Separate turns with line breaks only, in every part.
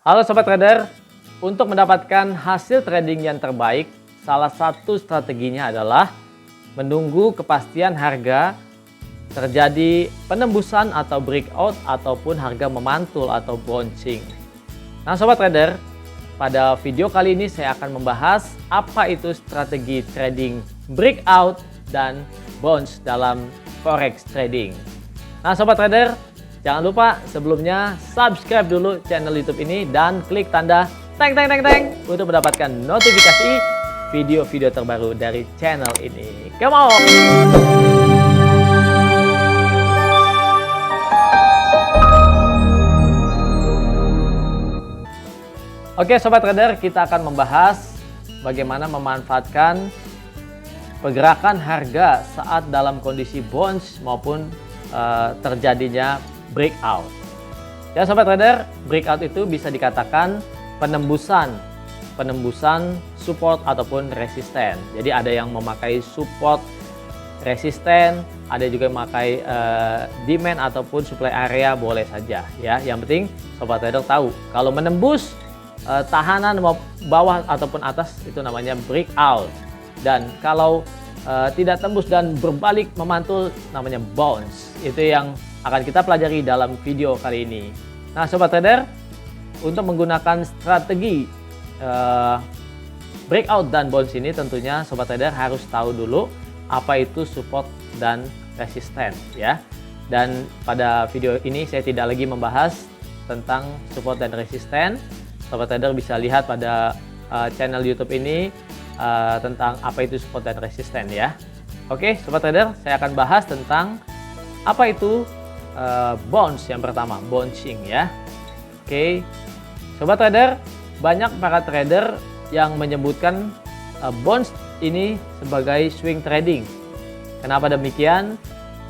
Halo Sobat Trader, untuk mendapatkan hasil trading yang terbaik, salah satu strateginya adalah menunggu kepastian harga terjadi penembusan atau breakout ataupun harga memantul atau bouncing. Nah Sobat Trader, pada video kali ini saya akan membahas apa itu strategi trading breakout dan bounce dalam forex trading. Nah Sobat Trader, jangan lupa sebelumnya subscribe dulu channel YouTube ini dan klik tanda teng untuk mendapatkan notifikasi video-video terbaru dari channel ini. Come on! Oke Sobat Trader, kita akan membahas bagaimana memanfaatkan pergerakan harga saat dalam kondisi bounce maupun terjadinya breakout. Ya Sobat Trader, breakout itu bisa dikatakan penembusan support ataupun resisten. Jadi ada yang memakai support resisten, ada juga yang memakai demand ataupun supply area, boleh saja ya. Yang penting Sobat Trader tahu kalau menembus tahanan bawah ataupun atas itu namanya breakout. Dan kalau tidak tembus dan berbalik memantul namanya bounce. Itu yang akan kita pelajari dalam video kali ini. Nah Sobat Trader, untuk menggunakan strategi breakout dan bounce ini tentunya Sobat Trader harus tahu dulu apa itu support dan resisten ya. Dan pada video ini saya tidak lagi membahas tentang support dan resisten. Sobat Trader bisa lihat pada channel YouTube ini tentang apa itu support dan resisten ya. Oke Sobat Trader, saya akan bahas tentang apa itu bounce yang pertama, bouncing ya. Oke, Sobat Trader, banyak para trader yang menyebutkan bounce ini sebagai swing trading. Kenapa demikian?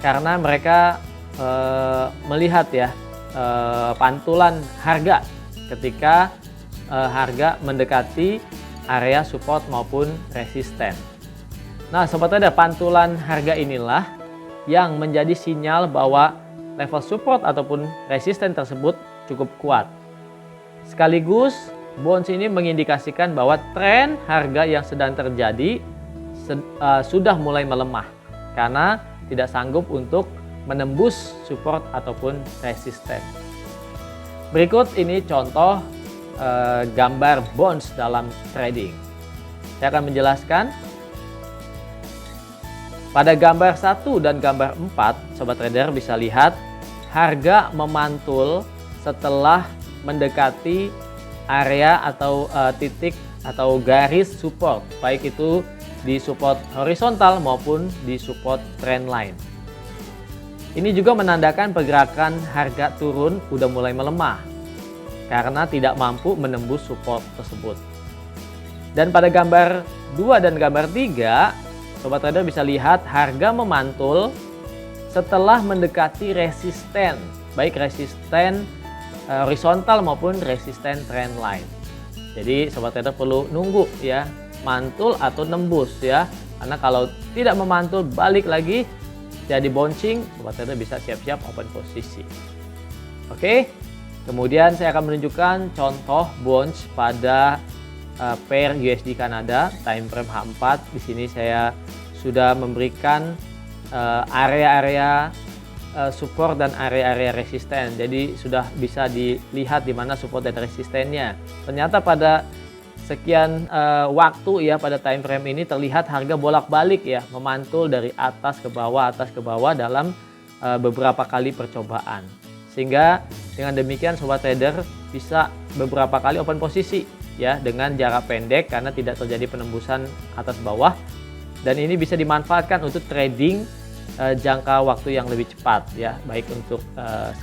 Karena mereka melihat ya pantulan harga ketika harga mendekati area support maupun resisten. Nah Sobat Trader, pantulan harga inilah yang menjadi sinyal bahwa level support ataupun resisten tersebut cukup kuat. Sekaligus bounce ini mengindikasikan bahwa tren harga yang sedang terjadi sudah mulai melemah karena tidak sanggup untuk menembus support ataupun resisten. Berikut ini contoh gambar bounce dalam trading. Saya akan menjelaskan. Pada gambar 1 dan gambar 4, Sobat Trader bisa lihat harga memantul setelah mendekati area atau titik atau garis support, baik itu di support horizontal maupun di support trend line. Ini juga menandakan pergerakan harga turun udah mulai melemah karena tidak mampu menembus support tersebut. Dan pada gambar 2 dan gambar 3, Sobat Trader bisa lihat harga memantul setelah mendekati resisten, baik resisten horizontal maupun resisten trend line. Jadi Sobat Trader perlu nunggu ya, mantul atau nembus ya. Karena kalau tidak memantul balik lagi jadi bouncing, Sobat Trader bisa siap-siap open posisi. Oke. Kemudian saya akan menunjukkan contoh bounce pada pair USD Kanada time frame H4. Di sini saya sudah memberikan area-area support dan area-area resisten. Jadi sudah bisa dilihat di mana support dan resistennya. Ternyata pada sekian waktu ya, pada time frame ini terlihat harga bolak-balik ya, memantul dari atas ke bawah dalam beberapa kali percobaan. Sehingga dengan demikian Sobat Trader bisa beberapa kali open posisi ya dengan jarak pendek karena tidak terjadi penembusan atas bawah, dan ini bisa dimanfaatkan untuk trading jangka waktu yang lebih cepat ya, baik untuk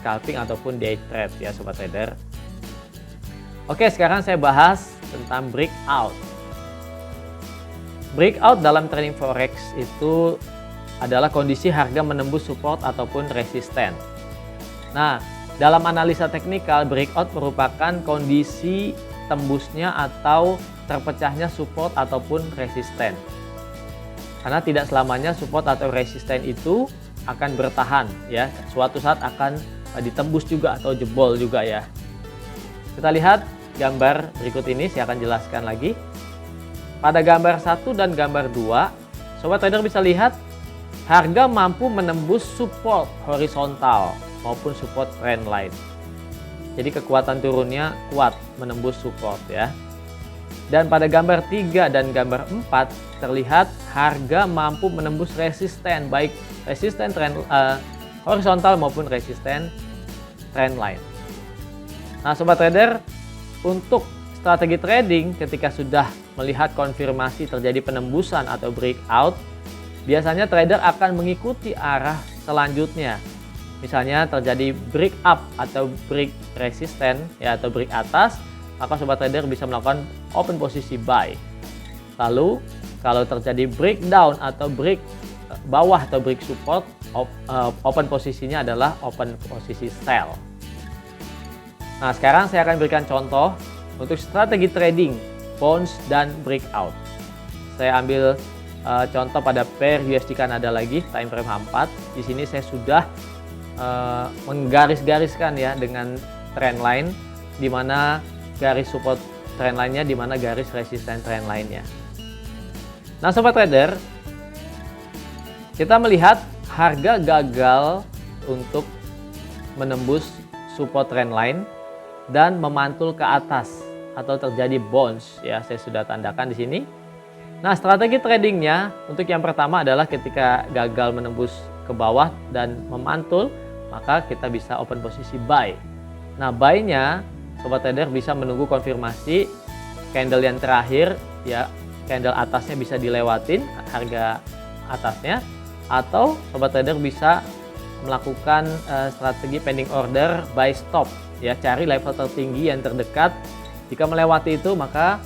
scalping ataupun day trade ya Sobat Trader. Oke, sekarang saya bahas tentang breakout. Breakout dalam trading forex itu adalah kondisi harga menembus support ataupun resisten. Nah, dalam analisa teknikal, breakout merupakan kondisi tembusnya atau terpecahnya support ataupun resisten. Karena tidak selamanya support atau resisten itu akan bertahan ya, suatu saat akan ditembus juga atau jebol juga ya. Kita lihat gambar berikut ini saya akan jelaskan lagi. Pada gambar 1 dan gambar 2, sobat trader bisa lihat harga mampu menembus support horizontal maupun support trendline. Jadi kekuatan turunnya kuat menembus support ya. Dan pada gambar 3 dan gambar 4 terlihat harga mampu menembus resisten, baik resisten horizontal maupun resisten trendline. Nah sobat trader, untuk strategi trading ketika sudah melihat konfirmasi terjadi penembusan atau breakout, biasanya trader akan mengikuti arah selanjutnya. Misalnya terjadi break up atau break resisten ya, atau break atas, maka sobat trader bisa melakukan open posisi buy. Lalu kalau terjadi breakdown atau break bawah atau break support, open posisinya adalah open posisi sell. Nah sekarang saya akan berikan contoh untuk strategi trading bounce dan breakout. Saya ambil contoh pada pair USD Kanada lagi, time frame H4. Di sini saya sudah menggaris-gariskan ya dengan trend line, di mana garis support trend line-nya, di mana garis resisten trend line-nya. Nah sobat trader, kita melihat harga gagal untuk menembus support trend line dan memantul ke atas atau terjadi bounce ya, saya sudah tandakan di sini. Nah, strategi tradingnya untuk yang pertama adalah ketika gagal menembus ke bawah dan memantul, maka kita bisa open posisi buy. Nah, buy-nya sobat trader bisa menunggu konfirmasi candle yang terakhir ya, candle atasnya bisa dilewatin harga atasnya, atau sobat trader bisa melakukan strategi pending order buy stop ya, cari level tertinggi yang terdekat. Jika melewati itu, maka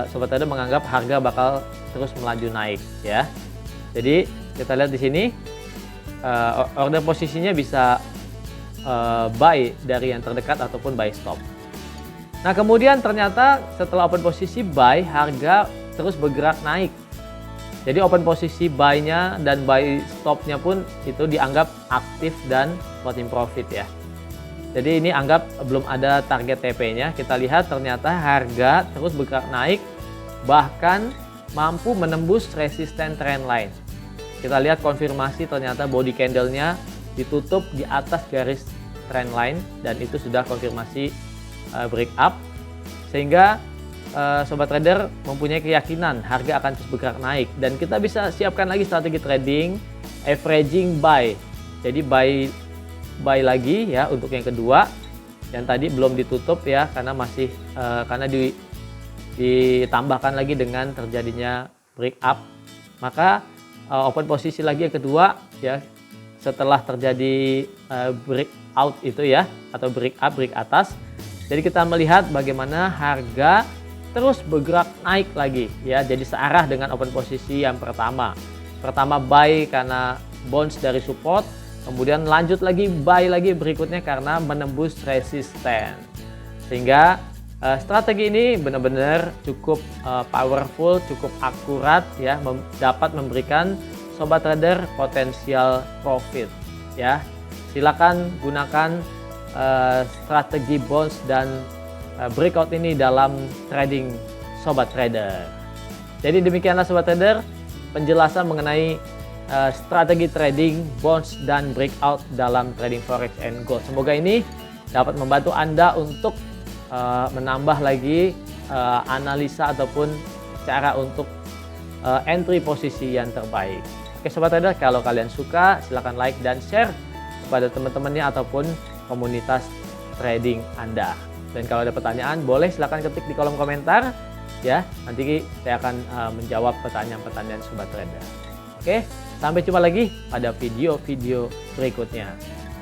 sobat trader menganggap harga bakal terus melaju naik ya. Jadi kita lihat di sini order posisinya bisa buy dari yang terdekat ataupun buy stop. Nah kemudian ternyata setelah open posisi buy, harga terus bergerak naik. Jadi open posisi buy-nya dan buy stop-nya pun itu dianggap aktif dan floating profit ya. Jadi ini anggap belum ada target TP-nya. Kita lihat ternyata harga terus bergerak naik, bahkan mampu menembus resisten trendline. Kita lihat konfirmasi ternyata body candle-nya ditutup di atas garis trendline dan itu sudah konfirmasi break up. Sehingga sobat trader mempunyai keyakinan harga akan terus bergerak naik, dan kita bisa siapkan lagi strategi trading averaging buy. Jadi buy lagi ya untuk yang kedua, yang tadi belum ditutup ya karena masih karena ditambahkan lagi dengan terjadinya break up, maka open posisi lagi yang kedua ya setelah terjadi breakout itu ya, atau break up, break atas. Jadi kita melihat bagaimana harga terus bergerak naik lagi ya, jadi searah dengan open posisi yang pertama buy karena bounce dari support, kemudian lanjut lagi buy lagi berikutnya karena menembus resisten. Sehingga strategi ini benar-benar cukup powerful, cukup akurat ya, dapat memberikan sobat trader potensial profit ya. Silakan gunakan strategi bounce dan breakout ini dalam trading sobat trader. Jadi demikianlah sobat trader penjelasan mengenai strategi trading bounce dan breakout dalam trading forex and gold. Semoga ini dapat membantu Anda untuk menambah lagi analisa ataupun cara untuk entry posisi yang terbaik. Oke sobat trader, kalau kalian suka silahkan like dan share kepada teman-temannya ataupun komunitas trading Anda. Dan kalau ada pertanyaan boleh silahkan ketik di kolom komentar ya. Nanti saya akan menjawab pertanyaan-pertanyaan sobat trader. Oke, sampai jumpa lagi pada video-video berikutnya.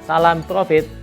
Salam profit.